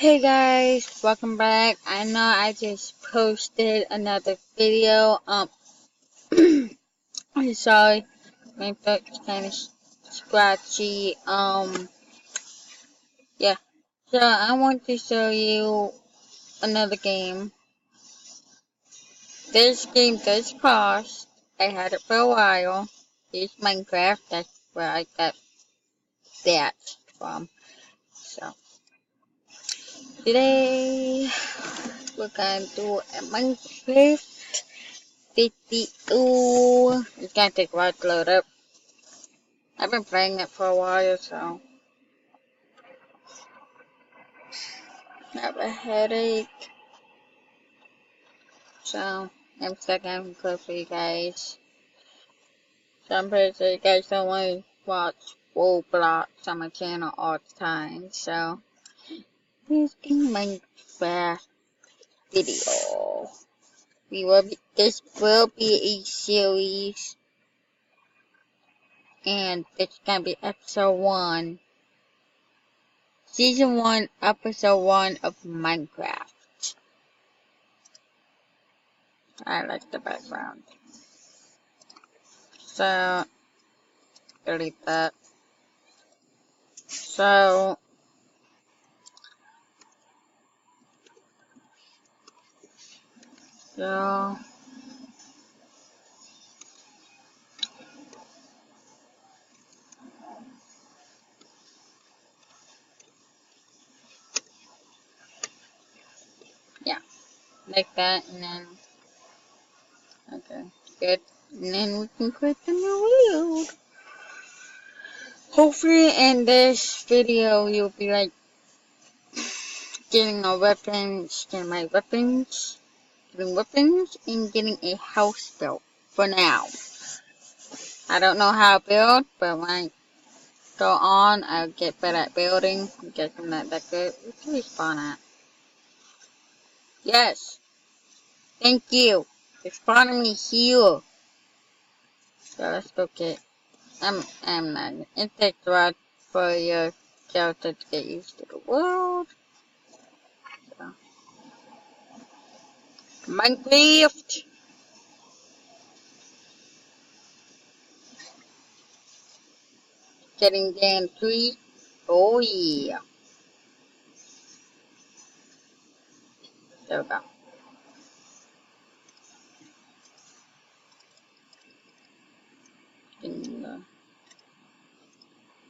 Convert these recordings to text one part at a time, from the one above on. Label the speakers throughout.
Speaker 1: Hey guys, welcome back. I know I just posted another video. I'm sorry, my throat's kind of scratchy. Yeah. So I want to show you another game. This game does cost. I had it for a while. It's Minecraft. That's where I got that from. So today we're gonna do a Minecraft 52. It's gonna take a while to load up. I've been playing it for a while, so I have a headache. So I'm stuck having close for you guys. So I'm pretty sure you guys don't want to watch Roblox on my channel all the time. So here's the Minecraft video. This will be a series, and it's gonna be episode 1. Season 1, Episode 1 of Minecraft. I like the background. So, delete that. So, yeah. Like that, and then, okay, good. And then we can click the new world. Hopefully in this video you'll be like getting getting weapons, and getting a house built for now. I don't know how to build, but when I go on, I'll get better at building. I guess I'm not that good. Where's we spawn at? Yes, thank you. It's spawning me here. So let's go get. I'm not. It takes a while for your character to get used to the world. So. Minecraft. Getting down tree. Oh yeah. There we go.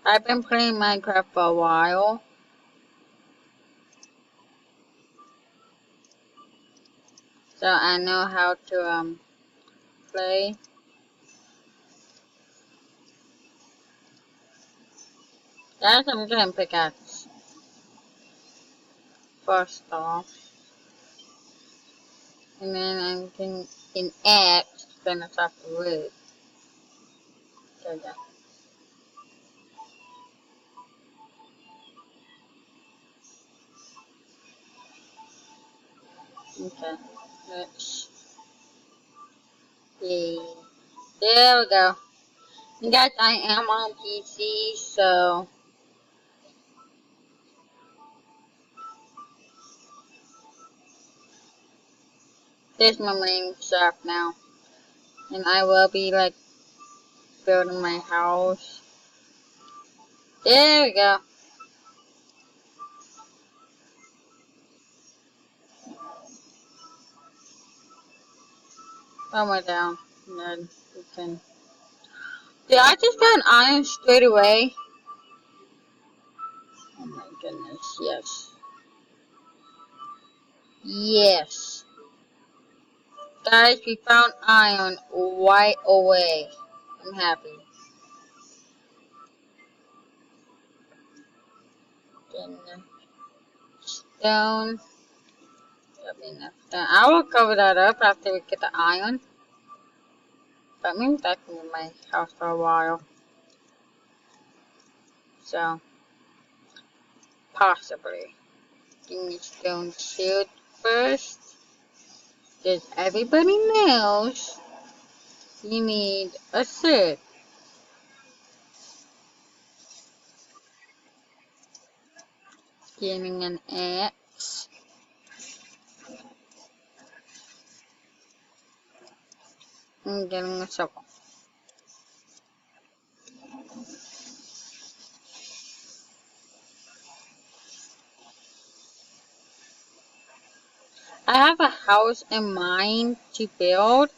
Speaker 1: I've been playing Minecraft for a while. So I know how to play. Guys, I'm gonna pickaxe. First off. And then I'm going in axe to finish off the wood. There we go. Okay. Let's see. There we go. And guys, I am on PC, so there's my main shop now. And I will be like building my house. There we go. One more down. And then we can. Did I just found iron straight away? Oh my goodness, yes. Yes. Guys, we found iron right away. I'm happy. Then stone. I will cover that up after we get the iron. That means I can in my house for a while. So, possibly. Give me stone shield first. Because everybody knows you need a shield. Getting an axe. blocks. I'm getting a shovel. I have a house in mind to build.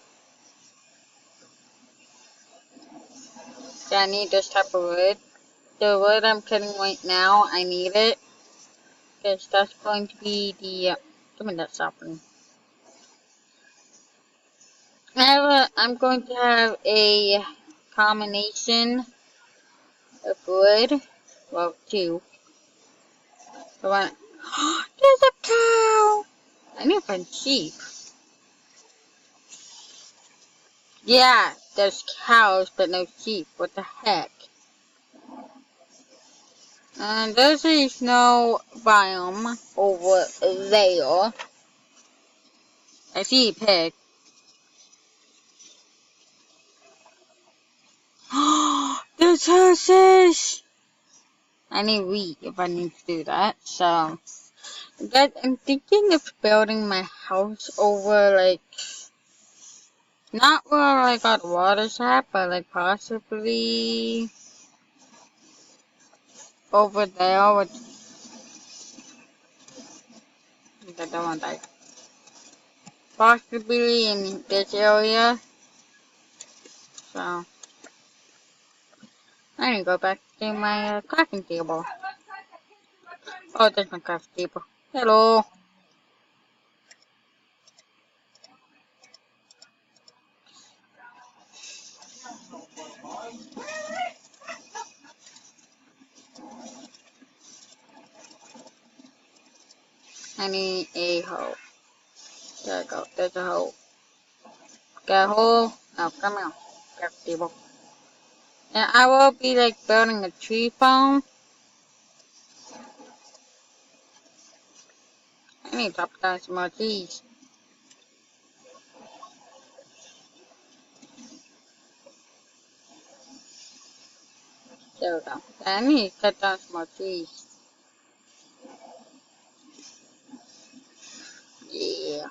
Speaker 1: So I need this type of wood. The wood I'm cutting right now, I need it. Because that's going to be the... give me that sapling. I'm going to have a combination of wood. Well, two. The one... there's a cow! I need to find sheep. Yeah, there's cows, but no sheep. What the heck? And there's a snow biome over there. I see a pig. There's horses! I need wheat if I need to do that, so... Guys, I'm thinking of building my house over, like... not where I got water's at, but, like, possibly... over there with... I don't want that. Possibly in this area. So... I need to go back to my crafting table. Oh, there's my crafting table. Hello. I need a hoe. There we go. There's a hoe. Got a hole. Oh, come here. Crafting table. And I will be like building a tree farm. I need to chop down some more trees. There we go. I need to cut down some more trees. Yeah.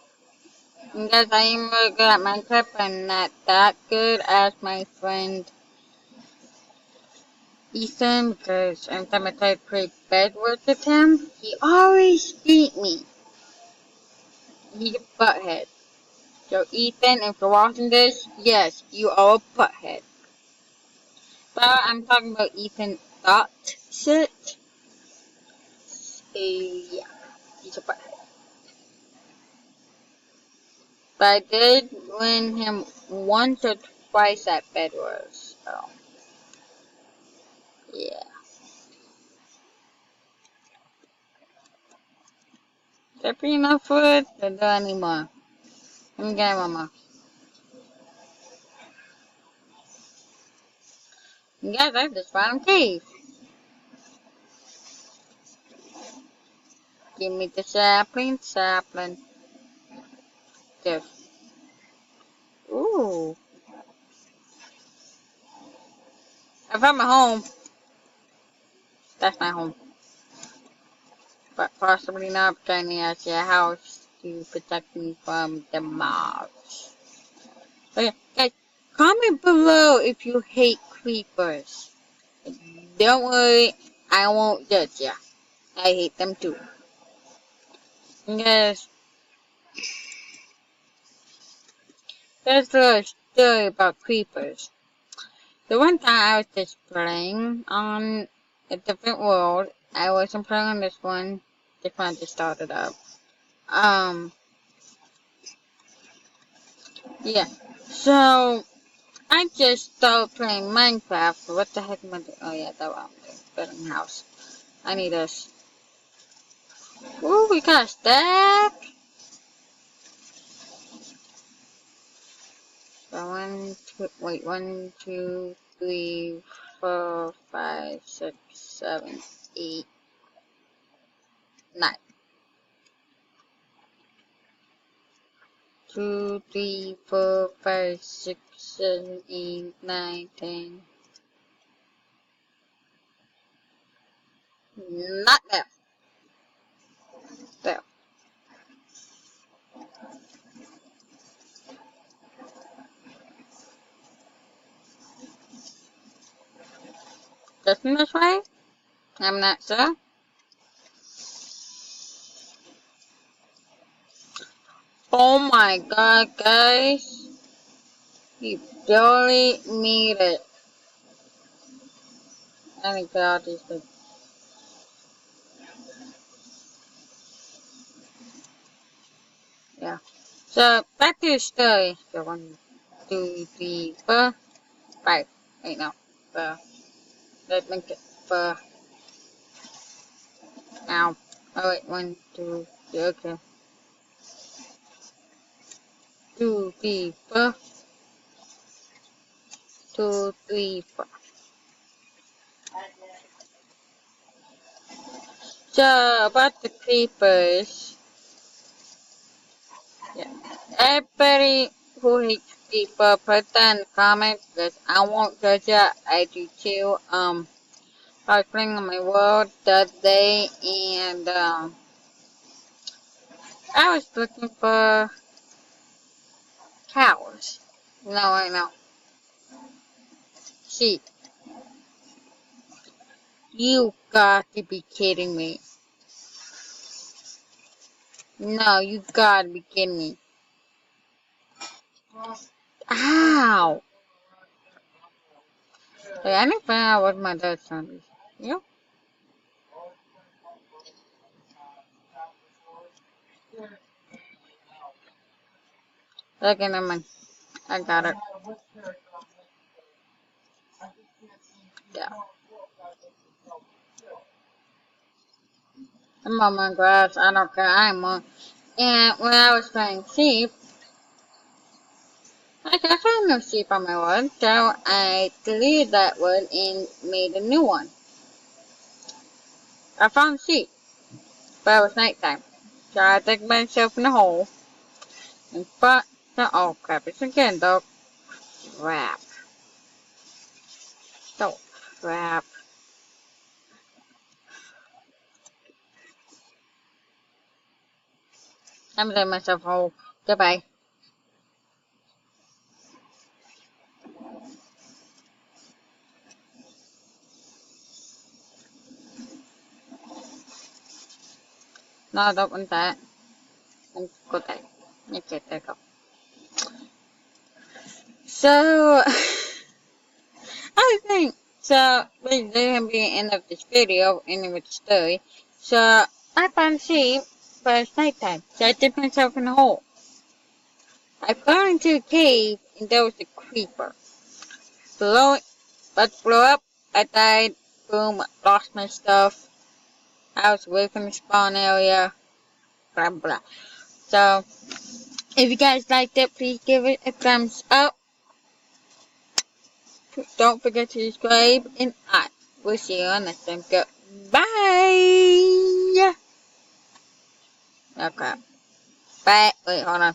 Speaker 1: And guys, I am really good at Minecraft, but I'm not that good as my friend Ethan, because every time I try to play bedwars with him, he always beat me. He's a butthead. So Ethan, if you're watching this, yes, you are a butthead. But I'm talking about Ethan dot shit. Yeah, he's a butthead. But I did win him once or twice at bedwars. So yeah. Is that pretty enough wood? Don't do any more. Let me get one more. Guys, I just found a cave. Give me the sapling, sapling. There. Ooh. I found my home. That's my home. But possibly not because I need to see a house to protect me from the mobs. Okay, guys, comment below if you hate creepers. Don't worry, I won't judge ya. I hate them too. Yes. There's a story about creepers. The one time I was just playing on a different world. I wasn't playing on this one. Just wanted to start it up. Yeah. So, I just started playing Minecraft. What the heck am I doing? Oh yeah, that one. Building a house. I need this. Ooh, we got a stack. So 1, 2, 3, 4, 5, 6, 7, 8, 9. 2, 3, 4, 5, 6, 7, 8, 9, 10. Not there. There. facing this way? I'm not sure. Oh my god, guys. You barely made it. I think get all these things. Yeah. So, back to the story. So, 1, 2, 3, 4, 5. Wait, no. 4. Let's make it 4. Ow. Oh, wait. 1, 2, 3. Okay. 2, 3, 4. 2, 3, 4. So, about the creepers. Yeah. Everybody who hates people, put that in the comments because I won't judge it. I do too. I was playing on my world the other day and I was looking for cows. No, I know. Sheep. You got to be kidding me. No, you gotta be kidding me. Ow! Hey, I didn't find out what my dad's son is. You? Okay, never mind. I got it. Yeah. I'm on my grass. I don't care. I'm on. And when I was playing sheep, I found no sheep on my wood, so I deleted that wood and made a new one. I found sheep, but it was nighttime. So I dug myself in a hole and put the oh crap, it's again though. Crap. So crap. I'm digging myself a hole. Goodbye. No, I don't want that. And go there. Okay, there you go. So I think so this is gonna be the end of this video, ending with the story. So I found sheep, but it's nighttime. So I dipped myself in a hole. I fell into a cave and there was a creeper. Below it, but blew up. I died. Boom, lost my stuff. I was away from the spawn area. Blah blah. So if you guys liked it, please give it a thumbs up. Don't forget to subscribe and I will see you on next time. Goodbye. Okay. Bye. Wait, hold on.